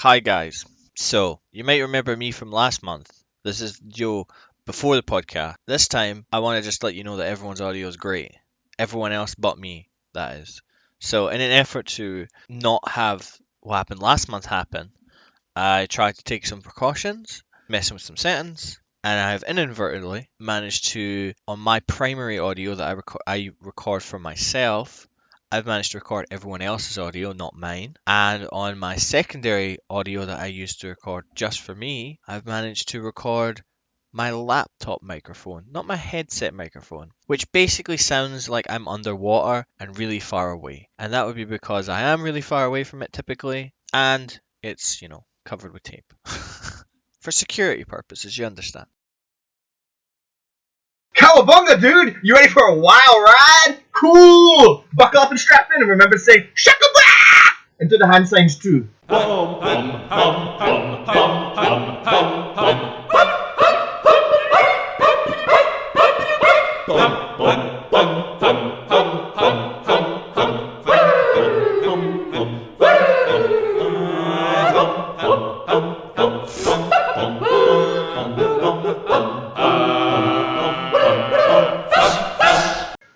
Hi guys. So, you might remember me from last month. This is Joe before the podcast. This time, I want to just let you know that everyone's audio is great. Everyone else but me, that is. So, in an effort to not have what happened last month happen, I tried to take some precautions, messing with some settings, and I have inadvertently managed to, on my primary audio that I record for myself, I've managed to record everyone else's audio, not mine. And on my secondary audio that I used to record just for me, I've managed to record my laptop microphone, not my headset microphone, which basically sounds like I'm underwater and really far away. And that would be because I am really far away from it typically, and it's, covered with tape. For security purposes, you understand. Cowabunga, dude! You ready for a wild ride? Cool! Buckle up and strap in, and remember to say "shaka-blah!" and do the hand signs too.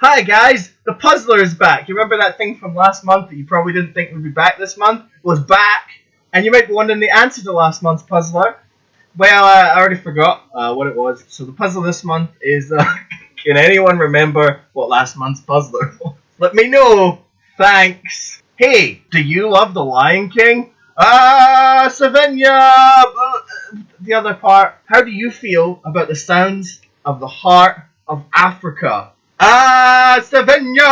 Hi guys, the Puzzler is back. You remember that thing from last month that you probably didn't think would be back this month? Was back, and you might be wondering the answer to last month's Puzzler. Well, I already forgot what it was. So the puzzle this month is, can anyone remember what last month's Puzzler was? Let me know. Thanks. Hey, do you love The Lion King? Savannah! The other part. How do you feel about the sounds of the heart of Africa? Savannah!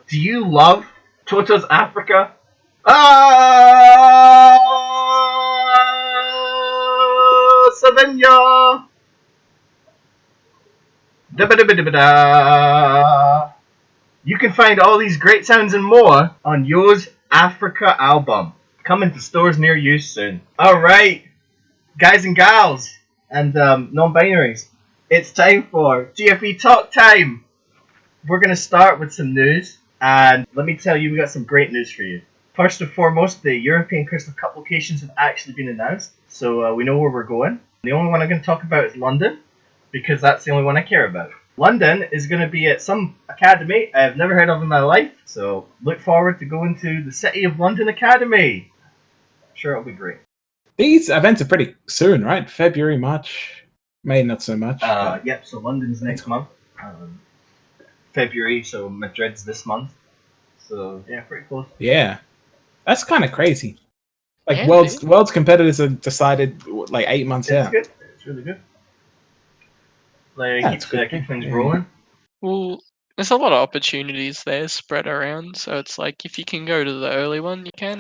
Do you love Toto's Africa? Savannah! Da-ba-da-ba-da-ba-da. You can find all these great sounds and more on Yo's Africa album. Coming to stores near you soon. Alright, guys and gals, and non-binaries, it's time for GFE Talk Time. We're going to start with some news, and let me tell you, we got some great news for you. First and foremost, the European Crystal Cup locations have actually been announced, so we know where we're going. The only one I'm going to talk about is London, because that's the only one I care about. London is going to be at some academy I've never heard of in my life, so look forward to going to the City of London Academy. I'm sure it'll be great. These events are pretty soon, right? February, March, May, not so much. Yep, so London's next month. February, so Madrid's this month. So, yeah, pretty close. Yeah. That's kind of crazy. Like, Yeah, world's competitors are decided, like, 8 months out. It's good. It's really good. Like, Yeah, keep things rolling. Well, there's a lot of opportunities there spread around, so it's like if you can go to the early one, you can.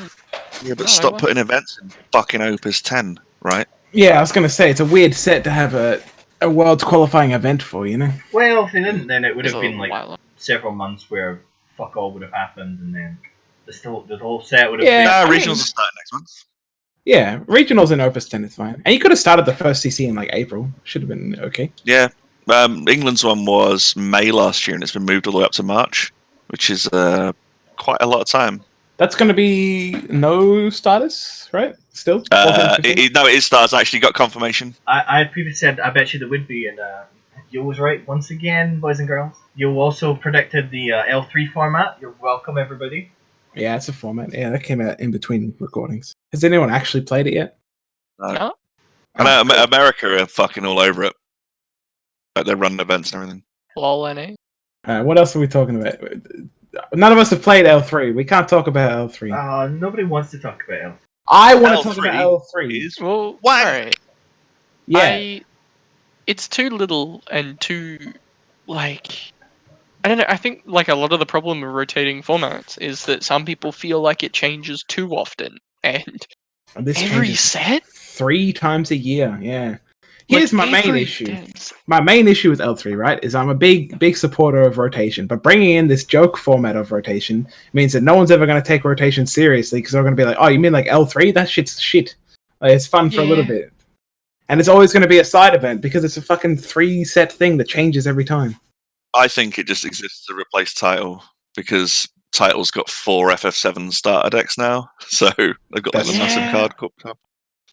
Yeah, but No, stop what? putting events in fucking Opus 10, right? Yeah, I was going to say, it's a weird set to have a world's qualifying event for, you know? Well, if they didn't, then it would There's have a been like while. several months where fuck all would have happened, and then the whole set would have Yeah. been. I Nah, mean- regionals are starting next month. Yeah, regionals in Opus 10 is fine. And you could have started the first CC in, like, April. Should have been okay. Yeah. England's one was May last year, and it's been moved all the way up to March, which is quite a lot of time. That's going to be no starters, right? Still? 14, 15? No, it is stars. I actually got confirmation. I previously said I bet you there would be, and Yo was right once again, boys and girls. Yo also predicted the L3 format. You're welcome, everybody. Yeah, it's a format. Yeah, that came out in between recordings. Has anyone actually played it yet? No? I know America are fucking all over it. Like they're running events and everything. Lol, NA. What else are we talking about? None of us have played L3. We can't talk about L3. Nobody wants to talk about L3. I want to talk L3 about L3. Is Well, Why? alright. Yeah. It's too little and too, like... I don't know, I think like a lot of the problem with rotating formats is that some people feel like it changes too often. And This every changes set? 3 times a year, yeah. Here's Like, my main every issue. dance. My main issue with L3, right, is I'm a big supporter of rotation, but bringing in this joke format of rotation means that no one's ever going to take rotation seriously because they're going to be like, oh, you mean like L3? That shit's shit. Like, it's fun for a little Yeah. bit. And it's always going to be a side event because it's a fucking 3-set thing that changes every time. I think it just exists to replace title because title's got 4 FF7 starter decks now, so they've got like the massive Yeah. card cup.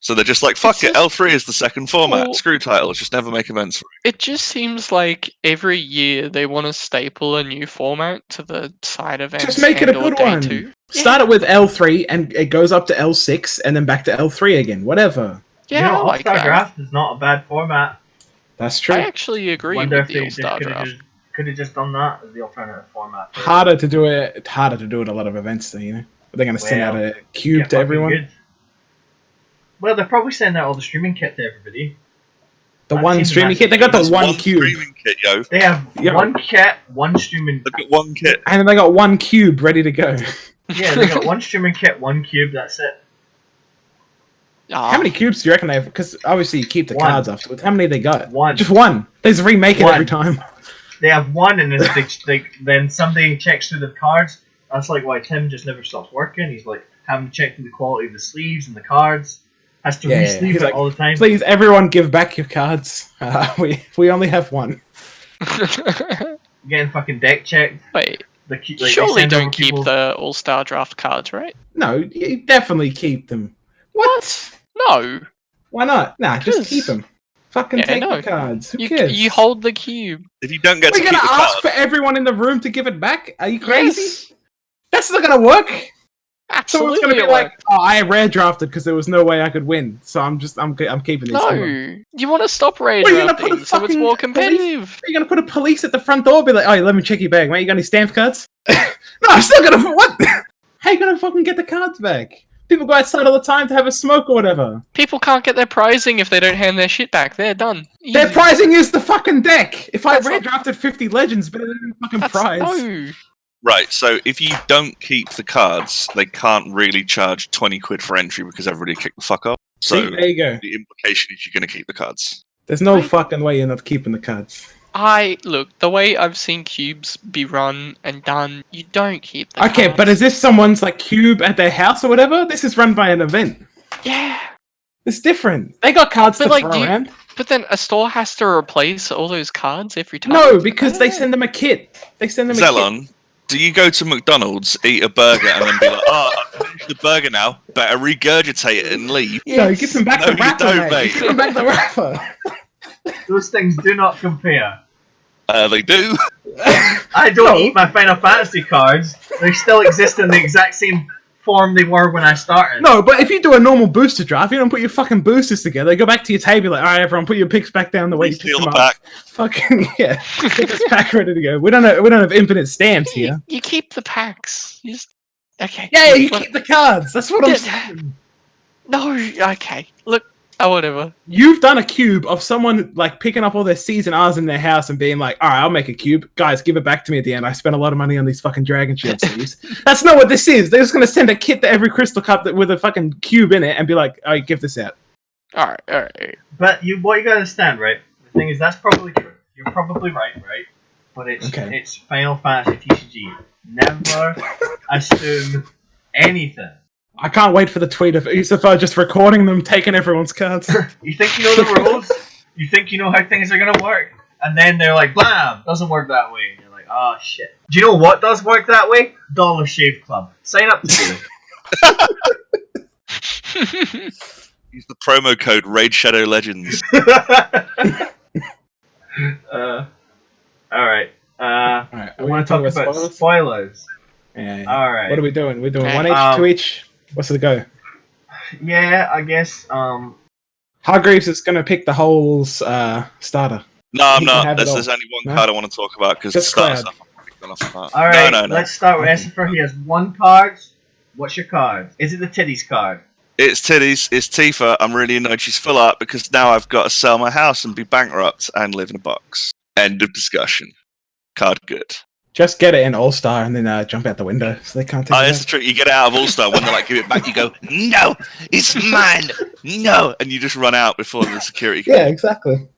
So they're just like, fuck It's it, just- L3 is the second format. Well- Screw titles, just never make events for It just seems like every year they want to staple a new format to the side events. Just make it a and/or good day one. 2. Start it with L3 and it goes up to L6 and then back to L3 again. Whatever. Yeah, I All like Star that. Draft is not a bad format. That's true. I actually agree Wonder with if the they All Star could Draft. have just done that as the alternative format. for it. Harder to do it. Harder to do at a lot of events, though, you know. But they're going to send out Well, a cube Yeah, to fucking everyone. good. Well, they're probably sending out all the streaming kit to everybody. The That one seems streaming massive. kit. They got the There's one cube, streaming kit, yo. They have Yeah. one kit, one streaming. They've got one kit. and then they got one cube ready to go. Yeah, they got one streaming kit, one cube. That's it. Ah, How many cubes do you reckon they have? Because obviously you keep the One. cards afterwards. How many they got? One. Just one. They just remake it One. every time. They have one, and then somebody checks through the cards. That's like why Tim just never stops working. He's like having to check through the quality of the sleeves and the cards. Has to Yeah, re-sleeve he's it like, all the time. Please, everyone, give back your cards. We only have one. Getting fucking deck checked. Wait, They surely send over don't keep people- the All Star Draft cards, right? No, you definitely keep them. What? No, Why not? Nah, just Because- keep them. Fucking Yeah, take no. the cards. Who you cares? you hold the cube. If you don't get We're to gonna keep the ask card, for everyone in the room to give it back? Are you crazy? Yes, That's not gonna work. Someone's absolutely. gonna be it like, won't. "Oh, I rare drafted because there was no way I could win, so I'm keeping these." No, Hold you want to stop raid Well, you're gonna put drafting a so it's fucking more police- competitive. Are you gonna put a police at the front door? Be like, "Oh, let me check your bag, mate. You got any stamp cards?" No, I'm still gonna. What? How you gonna fucking get the cards back? People go outside all the time to have a smoke or whatever. People can't get their prizing if they don't hand their shit back. They're done. Their Easy. prizing is the fucking deck. If I That's rare not- drafted 50 legends, better than fucking That's, prize. no. right, so if you don't keep the cards, they can't really charge 20 quid for entry because everybody kicked the fuck up. So See, there you go. the implication is you're going to keep the cards. There's no Right. fucking way you're not keeping the cards. Look, the way I've seen cubes be run and done, you don't keep the Okay, cards. but is this someone's like cube at their house or whatever? This is run by an event. Yeah, It's different. They got cards But, to like, throw do you- around. but then a store has to replace all those cards every time. No, because they send them a kit. They send them a kit. Zelon, do you go to McDonald's, eat a burger, and then be like, oh, I finished the burger now, better regurgitate it and leave? No, you give them back No, the you wrapper, don't, mate. mate. You give them back the wrapper. Those things do not compare. They do. I don't No. eat my Final Fantasy cards. They still exist in the exact same form they were when I started. No, but if you do a normal booster draft, you don't put your fucking boosters together. You go back to your table, like, all right, everyone, put your picks back down the way you picked Steal them the up. pack. Fucking yeah, get this pack ready to go. We don't have infinite stamps here. You keep the packs. You just okay. Yeah, you What- keep the cards. That's what I'm Yeah. saying. No, okay. Look, whatever. You've done a cube of someone like picking up all their C's and R's in their house and being like, all right, I'll make a cube. Guys, give it back to me at the end. I spent a lot of money on these fucking Dragon Shield sleeves. That's not what this is. They're just going to send a kit to every Crystal Cup with a fucking cube in it and be like, all right, give this out. All right. But what you gotta understand, right? The thing is, that's probably true. You're probably right? But it's Final Fantasy TCG. Never assume anything. I can't wait for the tweet of Yusufa just recording them taking everyone's cards. You think you know the rules? You think you know how things are gonna work? And then they're like, blam, doesn't work that way. And you're like, oh shit. Do you know what does work that way? Dollar Shave Club. Sign up today. Use the promo code Raid Shadow Legends. Alright. Alright, We want to talk about spoilers. Yeah. Alright. What are we doing? We're doing Okay. one each, two each? What's the go? Yeah, I guess. Hargreaves is going to pick the whole starter. No, I'm He can not. have it There's all. only one No? card I want to talk about because the Just starter Cloud. stuff I'm picking off the bat. Alright, No. let's start with Okay. Essifer. He has one card. What's your card? Is it the titties card? It's Titties, it's Tifa. I'm really annoyed she's full up because now I've got to sell my house and be bankrupt and live in a box. End of discussion. Card good. Just get it in All Star and then jump out the window so they can't take Oh, it that's the trick. You get it out of All Star when they like give it back. You go, no, it's mine, no, and you just run out before the security. out. Yeah, exactly.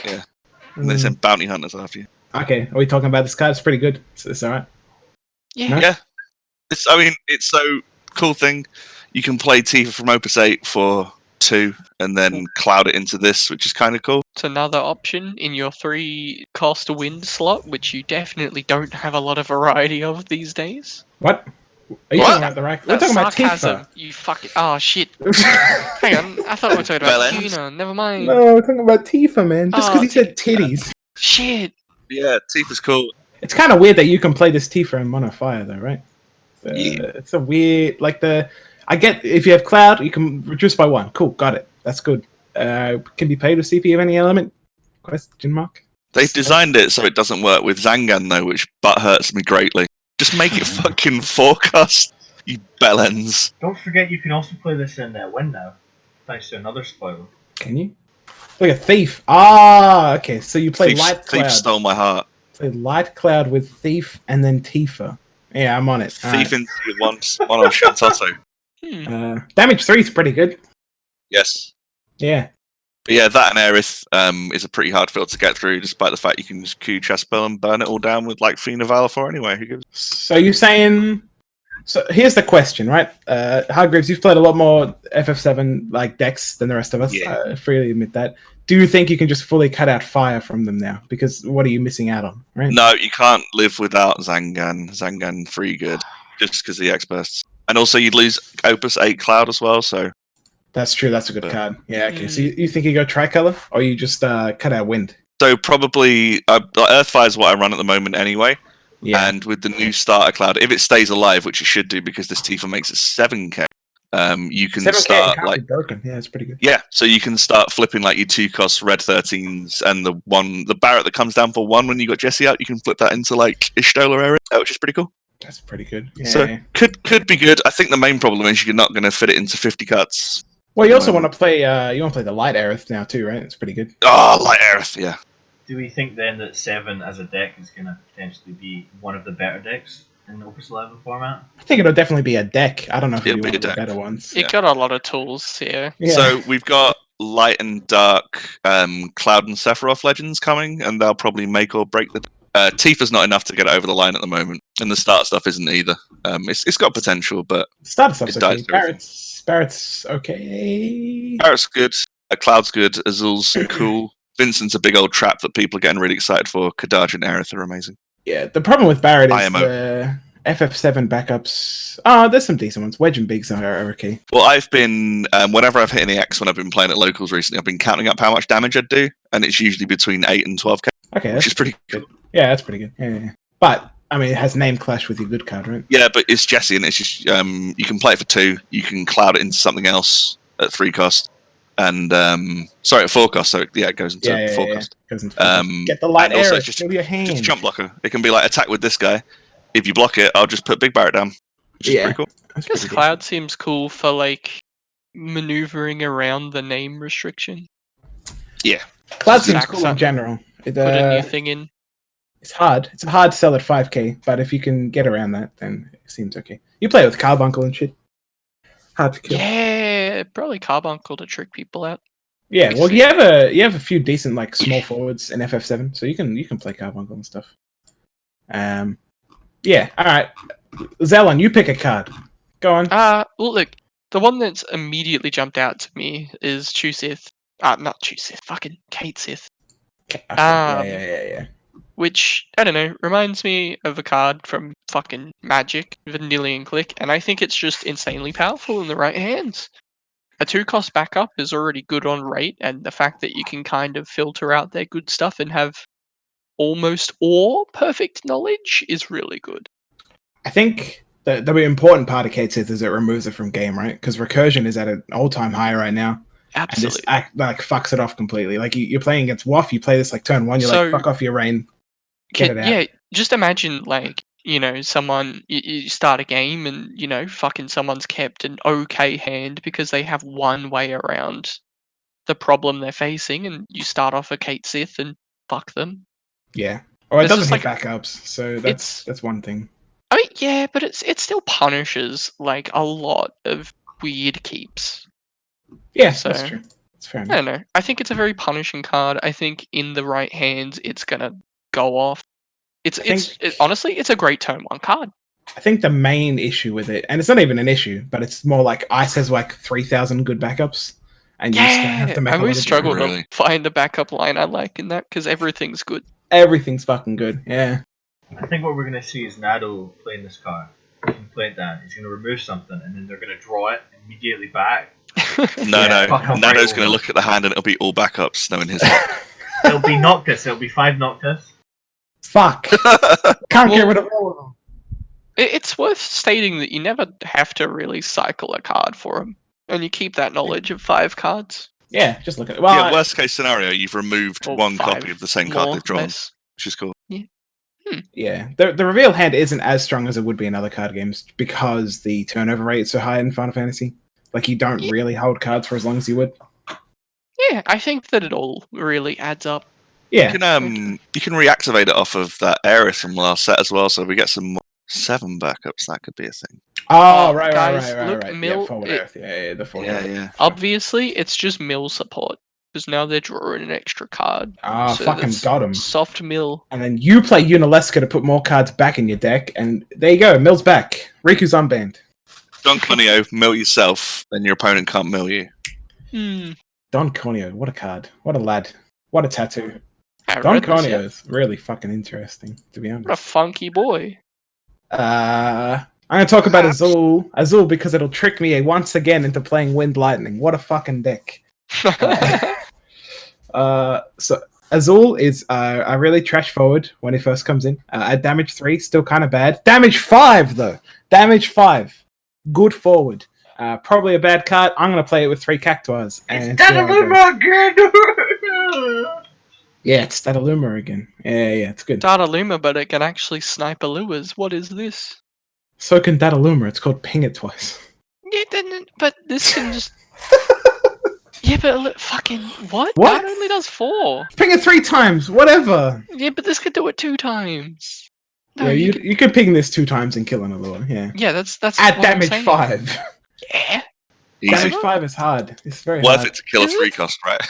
Yeah. And they send bounty hunters after you. Okay, are we talking about this card? It's pretty good. It's alright. Yeah. No? Yeah. It's so cool thing. You can play Tifa from Opus 8 for 2 and then cloud it into this, which is kind of cool. It's another option in your 3-cost wind slot, which you definitely don't have a lot of variety of these days. What? Are you What? talking about the right? We're That's talking about sarcasm. Tifa. You fucking. Oh shit. Hang on. I thought we were talking about Bellends. Tuna. Never mind. No, we're talking about Tifa, man. Just because Oh, he said titties. Shit. Yeah, Tifa's cool. It's kind of weird that you can play this Tifa in Mono Fire, though, right? Yeah. It's a weird, I get if you have Cloud, you can reduce by 1. Cool, got it. That's good. Can be played with CP of any element? Question mark. They've designed it so it doesn't work with Zangan, though, which butt hurts me greatly. Just make it fucking forecast, you bellends. Don't forget you can also play this in Wind now, thanks to another spoiler. Can you? Look at Thief. Ah, okay. So you play Light Thief Cloud. stole my heart. Play Light Cloud with Thief and then Tifa. Yeah, I'm on it. Thief into one of Shantato. Damage 3 is pretty good. Yes. Yeah. But yeah, that and Aerith is a pretty hard field to get through, despite the fact you can just Q chest spell and burn it all down with like Fiend of Valor for anyway. Who gives? So you're saying? So here's the question, right? Hargreaves, you've played a lot more FF7 like decks than the rest of us. Yeah. I freely admit that. Do you think you can just fully cut out fire from them now? Because what are you missing out on, right? No, you can't live without Zangan. Zangan free good, just because of the X bursts, and also you'd lose Opus 8 Cloud as well. So That's true. That's a good card. Yeah. Okay. So you think you go tricolor, or you just cut out wind? So probably Earthfire is what I run at the moment anyway. Yeah. And with the new starter cloud, if it stays alive, which it should do because this Tifa makes it 7k, you can 7K start can't like be broken. Yeah, it's pretty good. yeah. So you can start flipping like your 2-cost red 13s and the Barrett that comes down for 1 when you got Jesse out, you can flip that into like Ishtola area, which is pretty cool. That's pretty good. Yeah. So could be good. I think the main problem is you're not going to fit it into 50 cuts. Well, you also want to play. You want to play the light Aerith now too, right? It's pretty good. Oh, Light Aerith, yeah. Do we think then that 7 as a deck is going to potentially be one of the better decks in the Opus 11 format? I think it'll definitely be a deck. I don't know if It'll it'll be be one a of the deck. better ones. It got a lot of tools, yeah. So we've got Light and Dark Cloud and Sephiroth Legends coming, and they'll probably make or break the... Tifa's not enough to get it over the line at the moment, and the start stuff isn't either. It's got potential, but... Starter stuff's it okay. dies Barrett's okay. Barrett's good, Cloud's good, Azul's cool. Vincent's a big old trap that people are getting really excited for. Kadaj and Aerith are amazing. Yeah, the problem with Barrett is IMO. the FF7 backups. Oh, there's some decent ones. Wedge and Bigs are okay. Well, I've been, whenever I've hit any X when I've been playing at locals recently, I've been counting up how much damage I'd do, and it's usually between 8 and 12k, Okay, which is pretty good. Yeah, that's pretty good. Yeah. But, I mean, it has name clash with your good card, right? Yeah, but it's Jesse, and it's just, you can play it for 2, you can cloud it into something else at 3 cost, and, at 4 cost, so yeah, it goes into 4 cost. Goes into 4 cost. Get the light and also arrow, it's just with your hand. Just jump blocker. It can be like attack with this guy. If you block it, I'll just put Big Barrett down, which is pretty cool. That's Because pretty Cloud seems cool for like maneuvering around the name restriction. Yeah. decent. Cloud seems Sack cool in something. general. Put a new thing in. It's hard. It's a hard sell at 5k, but if you can get around that, then it seems okay. You play with Carbuncle and shit. Hard to kill. Yeah, probably Carbuncle to trick people out. Yeah, well, you have a few decent like small forwards in FF7, so you can play Carbuncle and stuff. Yeah, all right. Zelon, you pick a card. Go on. Well, look, the one that's immediately jumped out to me is Chusith. Not Chusith, fucking Kate Sith. Yeah. Which, I don't know, reminds me of a card from fucking Magic, Vanillion Click, and I think it's just insanely powerful in the right hands. A 2-cost backup is already good on rate, and the fact that you can kind of filter out their good stuff and have almost all perfect knowledge is really good. I think the important part of Kate Sith is it removes it from game, right? Because recursion is at an all-time high right now. Absolutely. And this fucks it off completely. Like you're playing against WoF, you play this like turn 1, you're like, fuck off your rain. Get it out. Yeah, just imagine like, someone, you start a game and, fucking someone's kept an okay hand because they have one way around the problem they're facing, and you start off a Kate Sith and fuck them. Yeah. Or it It's doesn't just hit backups, so that's one thing. I mean, yeah, but it still punishes like a lot of weird keeps. Yeah, So, that's true. That's fair I enough. don't know. I think it's a very punishing card. I think in the right hands, it's gonna go off. Honestly, it's a great turn 1 card. I think the main issue with it, and it's not even an issue, but it's more like Ice has like 3,000 good backups. and you just gonna have to make I a always little struggle bit. Really? to find a backup line I like in that because everything's good. Everything's fucking good. Yeah. I think what we're gonna see is Nado playing this card. He's gonna play it down. He's gonna remove something, and then they're gonna draw it immediately back. No, Yeah, no. fucking Nado's right going to over. look at the hand and it'll be all backups, knowing his luck. It'll be Noctis. It'll be 5 Noctis. Fuck. Can't get Well- rid of all of them. It's worth stating that you never have to really cycle a card for them, and you keep that knowledge of 5 cards. Yeah, just look at it. Well, Yeah, worst case scenario, you've removed Or one 5 copy of the same card more, they've drawn, less. which is cool. yeah. The reveal hand isn't as strong as it would be in other card games because the turnover rate is so high in Final Fantasy. Like, you don't really hold cards for as long as you would. Yeah, I think that it all really adds up. Yeah. You can reactivate it off of that Aerith from last set as well, so we get some more 7 backups. That could be a thing. Oh, Oh, right. guys, look, Yeah, Mill- forward it- Earth. Yeah, the forward Yeah, Earth. yeah. Obviously, it's just mill support, because now they're drawing an extra card. Ah, So fucking that's got him. Soft mill. And then you play Unalesca to put more cards back in your deck, and there you go. Mill's back. Riku's unbanned. Don Conio, mill yourself, then your opponent can't mill you. Don Corneo, what a card. What a lad. What a tattoo. I Don read this, Corneo yeah. is really fucking interesting, to be What a honest. funky boy. I'm going to talk about Azul. Azul, because it'll trick me once again into playing Wind Lightning. What a fucking deck. So Azul is a really trash forward when he first comes in. At damage 3, still kind of bad. Damage 5, though. Damage 5. Good forward. Probably a bad card. I'm going to play it with 3 Cactuars. And see how it goes. Yeah, it's Dataluma again. Yeah, it's good. Data Luma, but it can actually snipe a lures. What is this? So can Dataluma. It's called Ping It Twice. Yeah, but this can just. Yeah, but look, fucking what? What? That only does 4. Ping it 3 times, whatever. Yeah, but this could do it 2 times. No, Yeah, you you can ping this 2 times and kill an Allure, yeah. Yeah, that's At what I'm damage saying. 5. Yeah. Easy. Damage 5 is hard. It's very Worth hard. it to kill a Is it? 3 cost, right?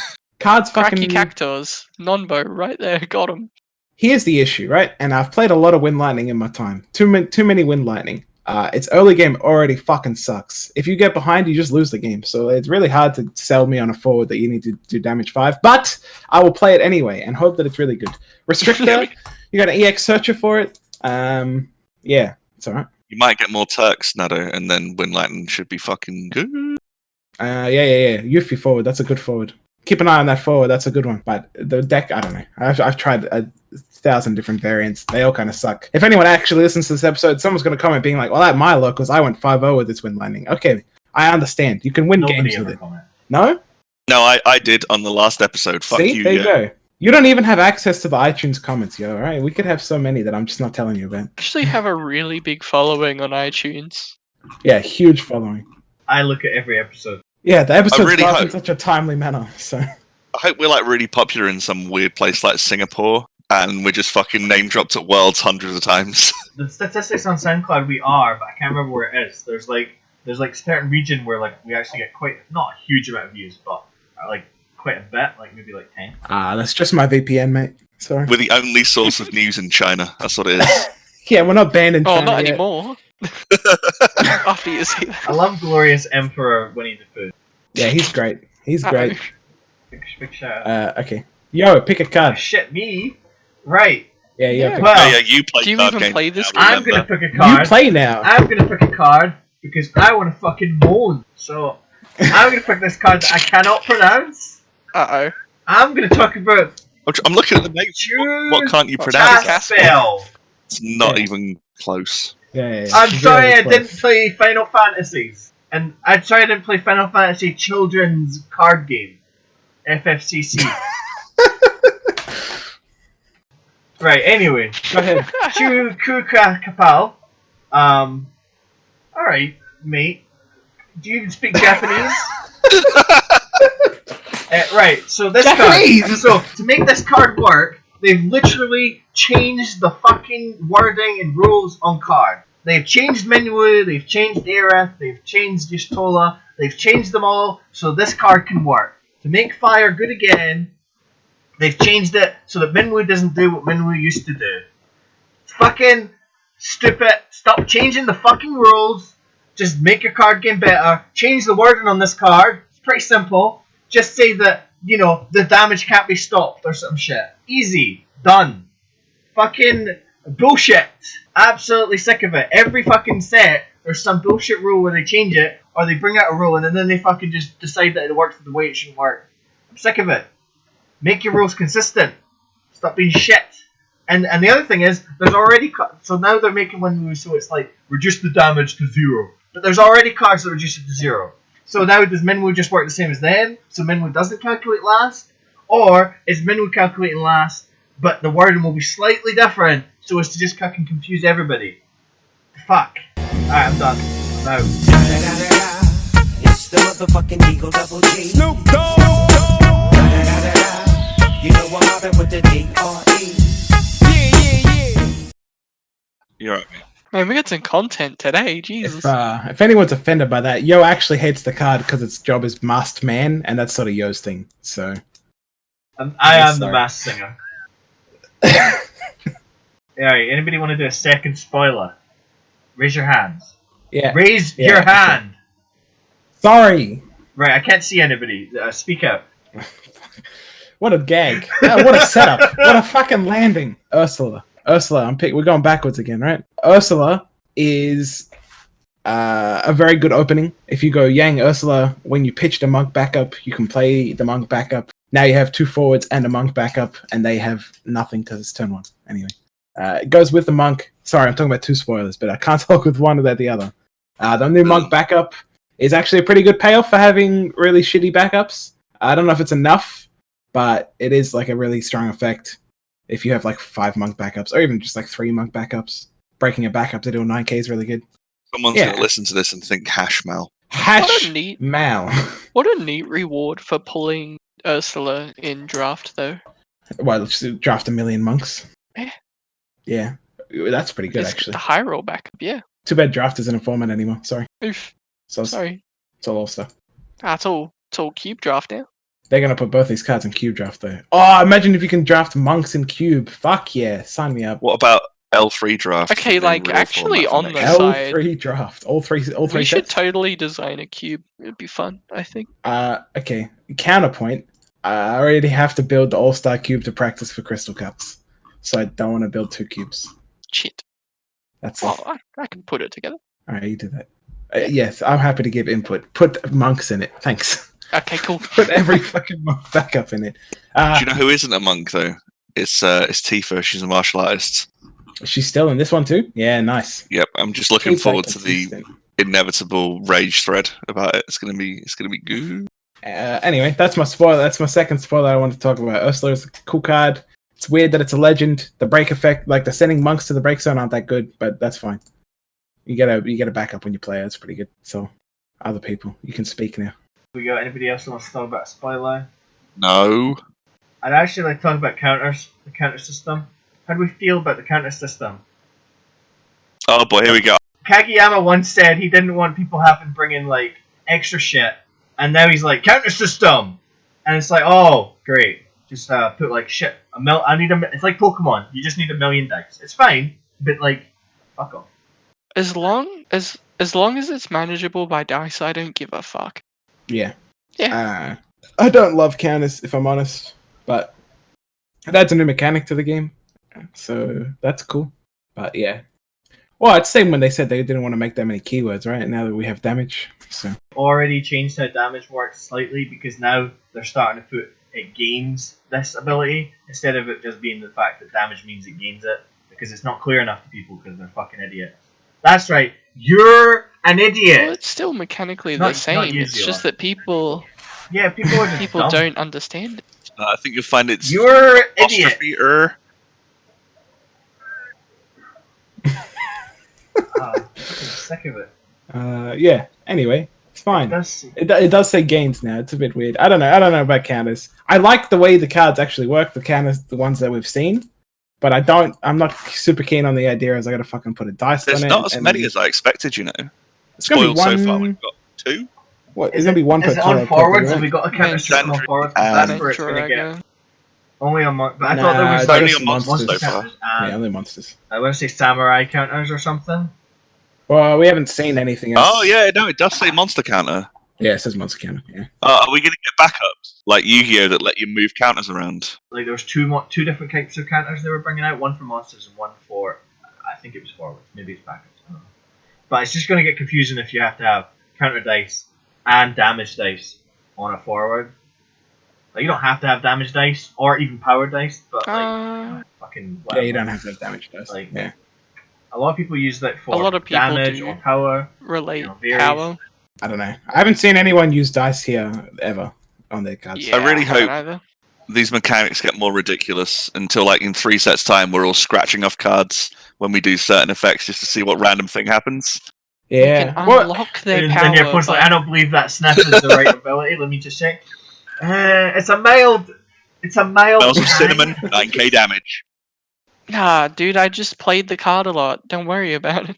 Cards fucking... Cracky Cactus, non-bow, right there, got him. Here's the issue, right? And I've played a lot of Wind Lightning in my time. Too many Wind Lightning. Its early game already fucking sucks. If you get behind, you just lose the game. So it's really hard to sell me on a forward that you need to do damage 5. But I will play it anyway and hope that it's really good. Restrictor, you got an EX Searcher for it. Yeah, it's alright. You might get more Turks, Nado, and then Wind Lightning should be fucking good. Yeah. Yuffie forward, that's a good forward. Keep an eye on that forward, that's a good one. But the deck, I don't know. I've tried 1,000 different variants. They all kind of suck. If anyone actually listens to this episode, someone's going to comment being like, well, at my locals, I went 5-0 with this Wind Lightning. Okay, I understand. You can win Nobody games ever with it. comment. No? No, I did on the last episode. Fuck See? you, There you yeah. go. You don't even have access to the iTunes comments, yo, alright? We could have so many that I'm just not telling you about. Actually have a really big following on iTunes. Yeah, huge following. I look at every episode. Yeah, the episodes really start in hope- such a timely manner, so... I hope we're like really popular in some weird place like Singapore, and we're just fucking name dropped at Worlds hundreds of times. The statistics on SoundCloud we are, but I can't remember where it is. There's like a certain region where like we actually get quite not a huge amount of views, but like quite a bit, like maybe like 10. That's just my VPN, mate. Sorry. We're the only source of news in China. That's what it is. Yeah, we're not banned in Oh, China not yet. anymore. After you see that. I love Glorious Emperor Winnie the Pooh. Yeah, he's great. He's great. Big shout out. Okay. Yo, pick a Oh, card. shit, me? Right. Yeah. Yeah. Well, yeah, you play Do you card even games play this now, I'm gonna remember? pick a You card. play now. I'm gonna pick a card because I want to fucking moan. So I'm gonna pick this card that I cannot pronounce. Uh-oh. I'm gonna talk about I'm looking at the name. What can't you pronounce? Caspel. It's not Yeah. even close. Yeah. I'm It's sorry really I close. didn't play Final Fantasies. And I'm sorry I didn't play Final Fantasy Children's Card Game. FFTCG. Right, anyway. Go ahead. Chukuka Kapal. Alright, mate. Do you speak Japanese? Right, so this Japanese! card. So, to make this card work, they've literally changed the fucking wording and rules on card. They've changed Minwu, they've changed Aerith, they've changed Yustola, they've changed them all so this card can work. To make fire good again, they've changed it so that Minwu doesn't do what Minwu used to do. It's fucking stupid. Stop changing the fucking rules. Just make your card game better. Change the wording on this card. It's pretty simple. Just say that, the damage can't be stopped or some shit. Easy. Done. Fucking bullshit. Absolutely sick of it. Every fucking set, there's some bullshit rule where they change it, or they bring out a rule and then they fucking just decide that it works the way it shouldn't work. I'm sick of it. Make your rules consistent. Stop being shit. And the other thing is, there's already... So now they're making one move so it's like, reduce the damage to 0. But there's already cards that reduce it to 0. So now does Minwu just work the same as them? So Minwu doesn't calculate last? Or is Minwu calculating last, but the wording will be slightly different so as to just fucking confuse everybody? Fuck. Alright, I'm done. Now. It's the motherfucking Eagle Double G. Snoop Dogg. You know I'm mobbing with the D.R.E. You're right, mate. Man, we got some content today. Jesus. If anyone's offended by that, Yo actually hates the card because its job is masked man, and that's sort of Yo's thing. So I am the masked singer. Alright, anybody want to do a second spoiler? Raise your hands. yeah. Raise your hand! Sorry. Right, I can't see anybody. Speak out. What a gag. What a setup. What a fucking landing. Ursula, we're going backwards again, right? Ursula is a very good opening. If you go Yang Ursula, when you pitch the monk backup, you can play the monk backup. Now you have 2 forwards and a monk backup, and they have nothing because it's turn 1. Anyway, it goes with the monk. Sorry, I'm talking about 2 spoilers, but I can't talk with one without the other. The new monk backup is actually a pretty good payoff for having really shitty backups. I don't know if it's enough, but it is like a really strong effect if you have like 5 monk backups, or even just like 3 monk backups. Breaking a backup to do a 9k is really good. Someone's going to listen to this and think hash mal. Hash What a neat- mal. What a neat reward for pulling Ursula in draft, though. Well, let's draft 1 million monks. Yeah. Yeah, that's pretty good It's actually. the high roll backup, yeah. Too bad draft isn't a format anymore. Sorry. Oof. So Sorry. it's all stuff. It's all cube draft now. They're gonna put both these cards in cube draft though. Oh, imagine if you can draft monks in cube. Fuck yeah, sign me up. What about L3 draft? Okay, The like, real actually format on for the next year? L3 draft. All three We should sets. totally design a cube. It'd be fun, I think. Okay. Counterpoint. I already have to build the All-Star cube to practice for Crystal Cups, so I don't want to build 2 cubes. Shit. That's Well, all. I can put it together. All right, you do that. Yes, I'm happy to give input. Put monks in it. Thanks. Okay, cool. Put every fucking monk backup in it. Do you know who isn't a monk though? It's Tifa. She's a martial artist. She's still in this one too? Yeah, nice. Yep, I'm just looking Keep that forward to the consistent. inevitable rage thread about it. It's gonna be good. Anyway, that's my spoiler. That's my second spoiler I want to talk about. Ursula is a cool card. It's weird that it's a legend. The break effect, like the sending monks to the break zone, aren't that good, but that's fine. You get a backup when you play. It's pretty good. So, other people, you can speak now. We got anybody else who wants to talk about a spoiler? No. I'd actually like to talk about counters, the counter system. How do we feel about the counter system? Oh boy, here we go. Kageyama once said he didn't want people having to bring in like extra shit, and now he's like counter system, and it's like, oh great, just put like shit. It's like Pokemon. You just need 1 million decks. It's fine, but like, fuck off. As long as it's manageable by dice, I don't give a fuck. Yeah. Yeah. I don't love counters, if I'm honest, but it adds a new mechanic to the game, so that's cool. But yeah. Well, it's the same when they said they didn't want to make that many keywords, right? Now that we have damage, so Already changed how damage works slightly because now they're starting to put it gains this ability instead of it just being the fact that damage means it gains it, because it's not clear enough to people because they're fucking idiots. That's right, you're an idiot. Well, it's still mechanically Not- the same. not It's you, just Zilla. that people Yeah, people are just dumb. don't understand it. I think you'll find it's You're an idiot. apostrophe-er. I'm sick of it. yeah. Anyway, it's fine. It does say gains now. It's a bit weird. I don't know about counters. I like the way the cards actually work. The counters, the ones that we've seen, but I'm not super keen on the idea as I got to fucking put a dice There's on it. not as and many as I expected, you know. It's gonna be Spoiled so far. one. We've got 2. What? It's gonna be one per Is it color. on forwards? Have right? we got a counter system on Sentry forwards? and- That's where it's going to get. Dragon. Only on but I Nah, thought there was it's like only just on monsters monster so far. counters and Yeah, only monsters. I want to say samurai counters or something. Well, we haven't seen anything else. Oh yeah, no, it does say monster counter. Yeah, it says monster counter. Yeah. Are we going to get backups like Yu-Gi-Oh that let you move counters around? Like there was two different types of counters they were bringing out. One for monsters and one for, I think it was forwards. Maybe it's backups. I don't know. But it's just going to get confusing if you have to have counter dice and damage dice on a forward. Like you don't have to have damage dice or even power dice, but like fucking Yeah, whatever. you don't have to have damage dice. Like yeah. a lot of people use that for A lot of people damage do or power. relate varies. power. I don't know. I haven't seen anyone use dice here ever on their cards. Yeah, I really haven't hope either. these mechanics get more ridiculous until, like, in 3 sets' time, we're all scratching off cards when we do certain effects just to see what random thing happens. You Yeah. can Well, unlock their And power. then your opponent's like, I don't believe that sniff is the right ability. Let me just check. It's a mild. Smells of tang. cinnamon, 9k damage. Nah, dude, I just played the card a lot. Don't worry about it.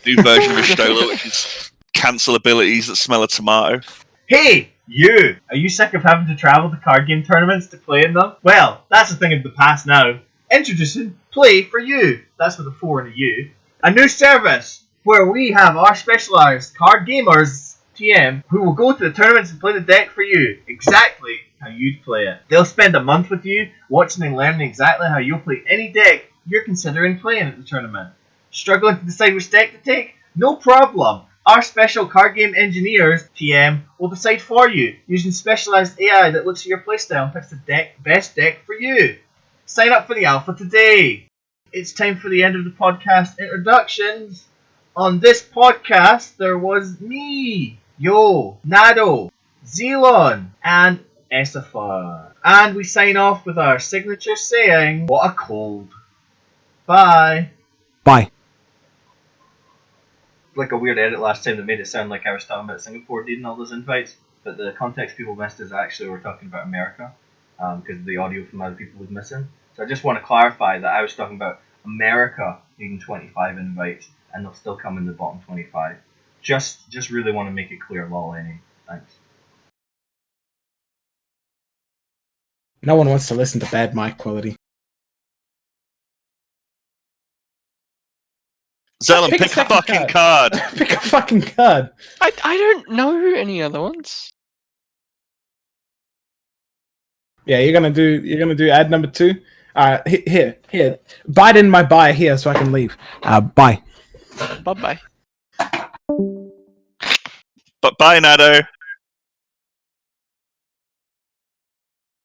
New version of Ishtola, which is cancel abilities that smell of tomato. Hey, you! Are you sick of having to travel to card game tournaments to play in them? Well, that's a thing of the past now. Introducing Play for You. That's with a 4 and a U. A new service where we have our specialised card gamers, TM, who will go to the tournaments and play the deck for you. Exactly how you'd play it. They'll spend a month with you, watching and learning exactly how you'll play any deck you're considering playing at the tournament. Struggling to decide which deck to take? No problem. Our special card game engineers, TM, will decide for you using specialised AI that looks at your playstyle and picks the best deck for you. Sign up for the alpha today. It's time for the end of the podcast introductions. On this podcast, there was me, Yo, Nado, Zelon, and Esafar. And we sign off with our signature saying, what a cold. Bye. Bye. Like a weird edit last time that made it sound like I was talking about Singapore needing all those invites, but the context people missed is actually we're talking about America, because the audio from other people was missing. So I just want to clarify that I was talking about America needing 25 invites, and they'll still come in the bottom 25. Just really want to make it clear, lol, any. Thanks. No one wants to listen to bad mic quality. Zellum, Pick a pick a second fucking card. Pick a fucking card. I don't know any other ones. Yeah, you're gonna do ad number 2. Here. Bite in my buy here so I can leave. Bye. Bye bye. But bye, Nado.